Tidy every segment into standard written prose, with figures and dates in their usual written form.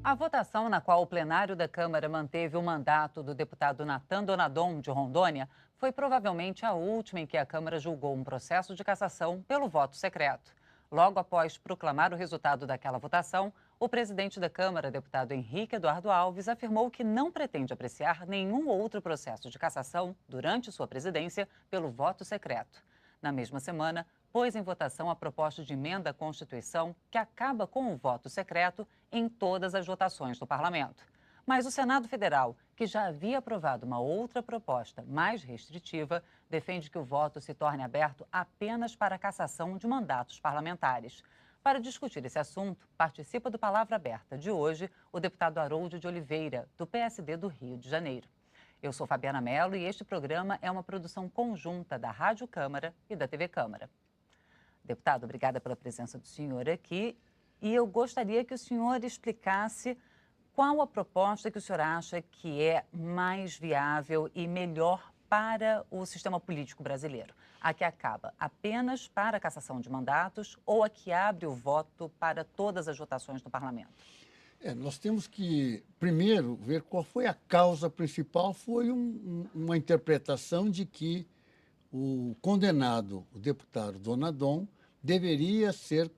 A votação na qual o plenário da Câmara manteve o mandato do deputado Natan Donadon, de Rondônia, foi provavelmente a última em que a Câmara julgou um processo de cassação pelo voto secreto. Logo após proclamar o resultado daquela votação, o presidente da Câmara, deputado Henrique Eduardo Alves, afirmou que não pretende apreciar nenhum outro processo de cassação durante sua presidência pelo voto secreto. Na mesma semana, pôs em votação a proposta de emenda à Constituição que acaba com o voto secreto em todas as votações do Parlamento. Mas o Senado Federal, que já havia aprovado uma outra proposta mais restritiva, defende que o voto se torne aberto apenas para a cassação de mandatos parlamentares. Para discutir esse assunto, participa do Palavra Aberta de hoje o deputado Harold de Oliveira, do PSD do Rio de Janeiro. Eu sou Fabiana Mello e este programa é uma produção conjunta da Rádio Câmara e da TV Câmara. Deputado, obrigada pela presença do senhor aqui. E eu gostaria que o senhor explicasse qual a proposta que o senhor acha que é mais viável e melhor para o sistema político brasileiro. A que acaba apenas para a cassação de mandatos ou a que abre o voto para todas as votações do Parlamento? Nós temos que, primeiro, ver qual foi a causa principal. Foi uma interpretação de que o condenado, o deputado Donadon, deveria ser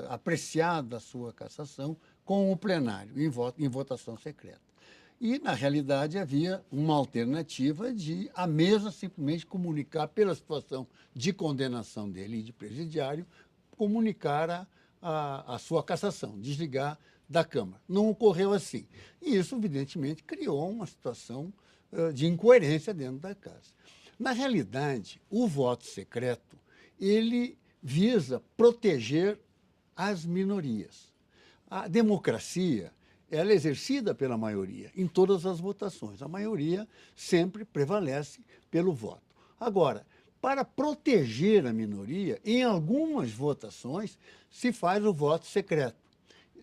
apreciada a sua cassação com o plenário, em votação secreta. E, na realidade, havia uma alternativa de a mesa simplesmente comunicar, pela situação de condenação dele e de presidiário, comunicar a sua cassação, desligar da Câmara. Não ocorreu assim. E isso, evidentemente, criou uma situação de incoerência dentro da casa. Na realidade, o voto secreto, ele visa proteger as minorias. A democracia, ela é exercida pela maioria em todas as votações. A maioria sempre prevalece pelo voto. Agora, para proteger a minoria, em algumas votações se faz o voto secreto.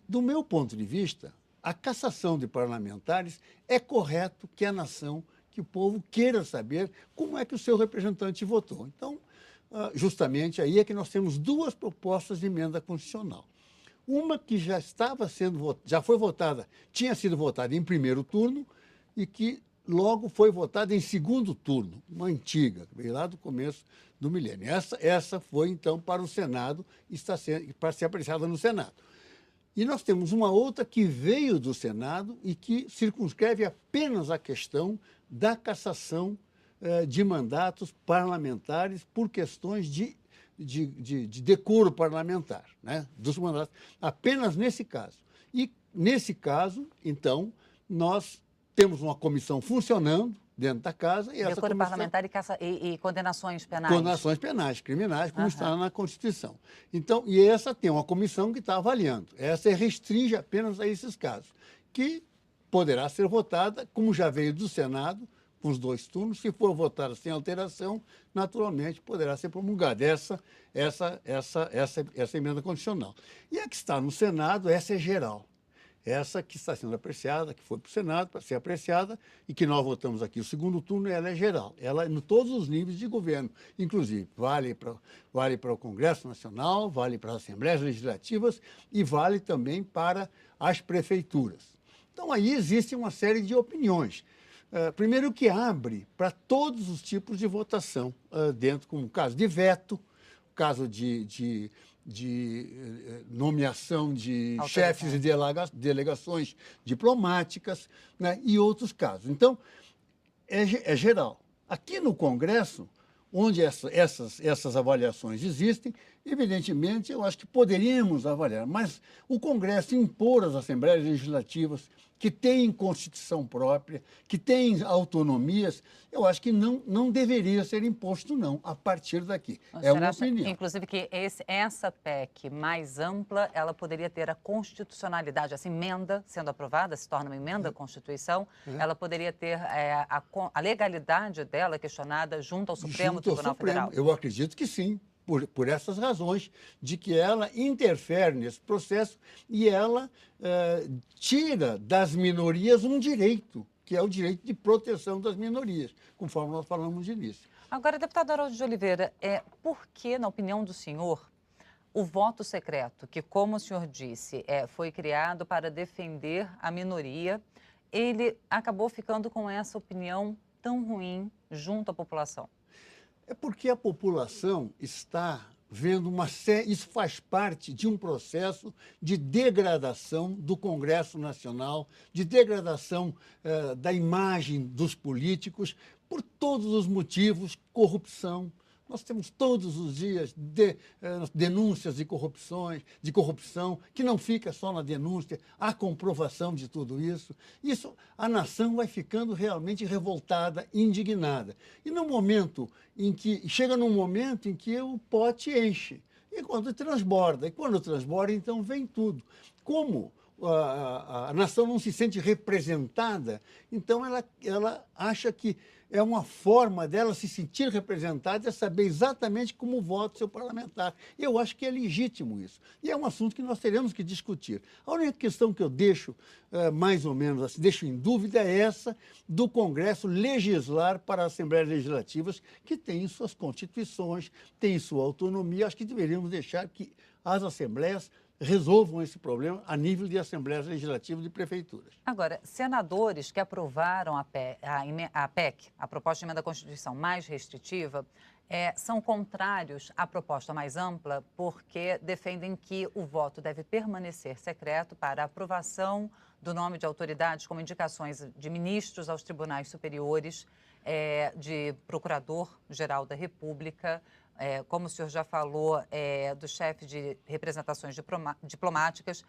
Do meu ponto de vista, a cassação de parlamentares é correto que a nação, que o povo queira saber como é que o seu representante votou. Então, justamente aí é que nós temos duas propostas de emenda constitucional. Uma que já foi votada, tinha sido votada em primeiro turno e que logo foi votada em segundo turno, uma antiga, que veio lá do começo do milênio. Essa foi, então, para o Senado, para ser apreciada no Senado. E nós temos uma outra que veio do Senado e que circunscreve apenas a questão da cassação de mandatos parlamentares por questões de decoro parlamentar, né, dos mandatos, apenas nesse caso. E, nesse caso, então, nós temos uma comissão funcionando dentro da casa. E essa decoro comissão, parlamentar e condenações penais. Condenações penais, criminais, como está na Constituição. Então, e essa tem uma comissão que está avaliando. Essa restringe apenas a esses casos, que poderá ser votada, como já veio do Senado, com os dois turnos. Se for votada sem alteração, naturalmente poderá ser promulgada essa emenda constitucional. E a que está no Senado, essa é geral. Essa que está sendo apreciada, que foi para o Senado para ser apreciada e que nós votamos aqui o segundo turno, ela é geral. Ela é em todos os níveis de governo, inclusive vale para o Congresso Nacional, vale para as Assembleias Legislativas e vale também para as prefeituras. Então, aí existe uma série de opiniões. Primeiro, que abre para todos os tipos de votação, dentro, como o caso de veto, o caso de nomeação de chefes de delegações diplomáticas, né, e outros casos. Então, é geral. Aqui no Congresso, onde essas avaliações existem, evidentemente, eu acho que poderíamos avaliar, mas o Congresso impor às Assembleias Legislativas, que têm Constituição própria, que têm autonomias, eu acho que não deveria ser imposto, não, a partir daqui. É uma opinião. Inclusive, que essa PEC mais ampla, ela poderia ter a constitucionalidade, essa emenda sendo aprovada, se torna uma emenda à Constituição, ela poderia ter a legalidade dela questionada junto ao Supremo Tribunal Federal? Eu acredito que sim. Por essas razões, de que ela interfere nesse processo e ela tira das minorias um direito, que é o direito de proteção das minorias, conforme nós falamos de início. Agora, deputado Harold de Oliveira, por que, na opinião do senhor, O voto secreto, que, como o senhor disse, foi criado para defender a minoria, ele acabou ficando com essa opinião tão ruim junto à população. É porque a população está vendo uma série. Isso faz parte de um processo de degradação do Congresso Nacional, de degradação da imagem dos políticos, por todos os motivos, corrupção. Nós temos todos os dias denúncias de corrupção, que não fica só na denúncia, há comprovação de tudo isso. A nação vai ficando realmente revoltada, indignada. E chega num momento em que o pote enche, e quando transborda, então vem tudo. Como a nação não se sente representada, então ela acha que é uma forma dela se sentir representada, é saber exatamente como vota o seu parlamentar. E eu acho que é legítimo isso. E é um assunto que nós teremos que discutir. A única questão que eu deixo, mais ou menos, assim, deixo em dúvida é essa do Congresso legislar para as Assembleias Legislativas, que têm suas constituições, têm sua autonomia. Acho que deveríamos deixar que as Assembleias resolvam esse problema a nível de Assembleias Legislativas e Prefeituras. Agora, senadores que aprovaram a PEC, a proposta de emenda à Constituição mais restritiva, são contrários à proposta mais ampla porque defendem que o voto deve permanecer secreto para a aprovação do nome de autoridades como indicações de ministros aos tribunais superiores, de procurador-geral da República, como o senhor já falou, do chefe de representações diplomáticas.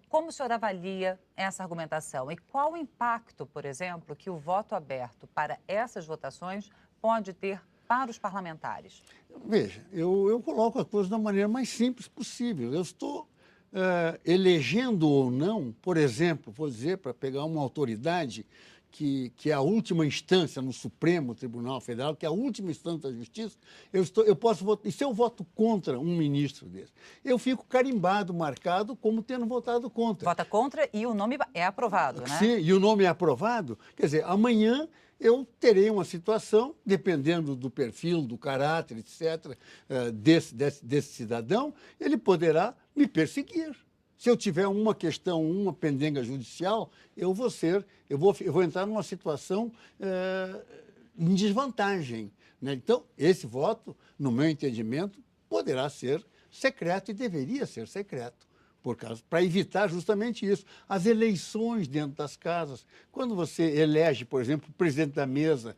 Como o senhor avalia essa argumentação? E qual o impacto, por exemplo, que o voto aberto para essas votações pode ter para os parlamentares? Veja, eu coloco a coisa da maneira mais simples possível. Eu estou elegendo ou não, por exemplo, vou dizer, para pegar uma autoridade que é a última instância no Supremo Tribunal Federal, que é a última instância da Justiça, eu posso votar. E se eu voto contra um ministro desse, eu fico carimbado, marcado, como tendo votado contra. Vota contra e o nome é aprovado, né? Sim, e o nome é aprovado. Quer dizer, amanhã eu terei uma situação, dependendo do perfil, do caráter, etc., desse cidadão, ele poderá me perseguir. Se eu tiver uma questão, uma pendenga judicial, eu vou entrar numa situação em desvantagem, né? Então, esse voto, no meu entendimento, poderá ser secreto e deveria ser secreto, para evitar justamente isso. As eleições dentro das casas, quando você elege, por exemplo, o presidente da mesa,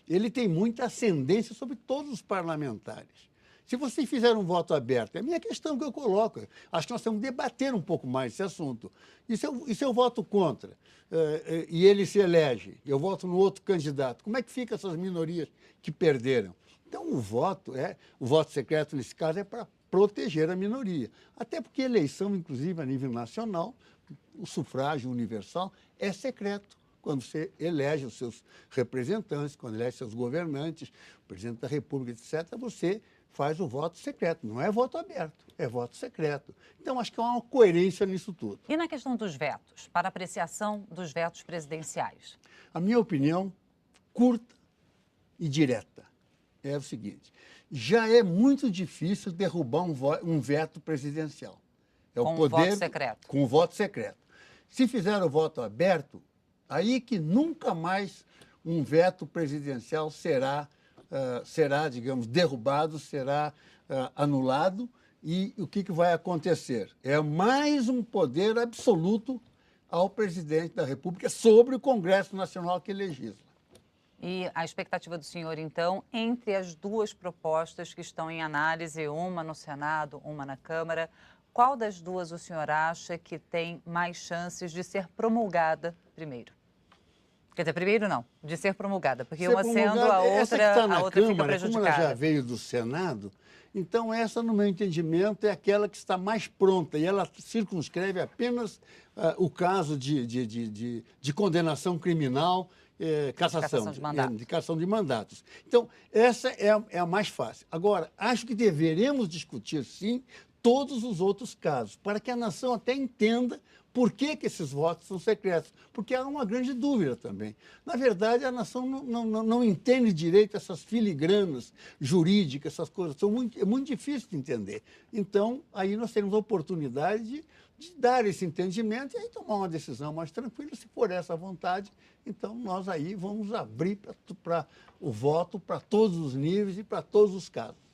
ele tem muita ascendência sobre todos os parlamentares. Se vocês fizerem um voto aberto, é a minha questão que eu coloco. Acho que nós temos que debater um pouco mais esse assunto. E se eu voto contra e ele se elege, eu voto no outro candidato, como é que ficam essas minorias que perderam? Então, o voto secreto, nesse caso, é para proteger a minoria. Até porque eleição, inclusive, a nível nacional, o sufrágio universal é secreto. Quando você elege os seus representantes, quando elege seus governantes, o presidente da República, etc., você faz o voto secreto. Não é voto aberto, é voto secreto. Então, acho que há uma coerência nisso tudo. E na questão dos vetos, para apreciação dos vetos presidenciais? A minha opinião, curta e direta, é o seguinte: já é muito difícil derrubar um veto presidencial. Com o voto secreto. Com o voto secreto. Se fizer o voto aberto, aí que nunca mais um veto presidencial será, digamos, derrubado, será anulado. E o que vai acontecer? É mais um poder absoluto ao presidente da República sobre o Congresso Nacional que legisla. E a expectativa do senhor, então, entre as duas propostas que estão em análise, uma no Senado, uma na Câmara, qual das duas o senhor acha que tem mais chances de ser promulgada primeiro? Quer dizer, primeiro não, de ser promulgada, porque uma sendo a outra, tá a outra Câmara, fica prejudicada. como ela já veio do Senado, então essa, no meu entendimento, é aquela que está mais pronta e ela circunscreve apenas o caso de condenação criminal, cassação de mandatos. Então, essa é a mais fácil. Agora, acho que deveremos discutir, sim, todos os outros casos, para que a nação até entenda Por que esses votos são secretos? Porque há uma grande dúvida também. Na verdade, a nação não entende direito essas filigranas jurídicas, essas coisas. É muito difícil de entender. Então, aí nós temos a oportunidade de dar esse entendimento e aí tomar uma decisão mais tranquila, se for essa a vontade. Então, nós aí vamos abrir para o voto para todos os níveis e para todos os casos.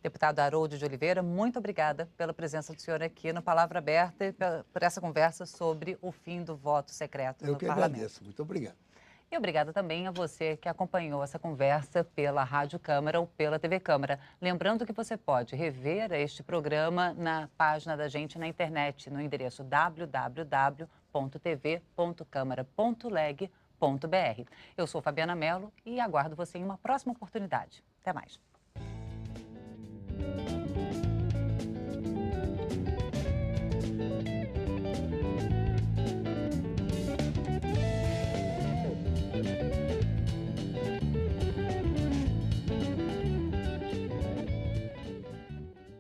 Deputado Harold de Oliveira, muito obrigada pela presença do senhor aqui no Palavra Aberta e por essa conversa sobre o fim do voto secreto no Parlamento. Eu que agradeço. Muito obrigado. E obrigada também a você que acompanhou essa conversa pela Rádio Câmara ou pela TV Câmara. Lembrando que você pode rever este programa na página da gente na internet, no endereço www.tv.câmara.leg.br. Eu sou Fabiana Mello e aguardo você em uma próxima oportunidade. Até mais.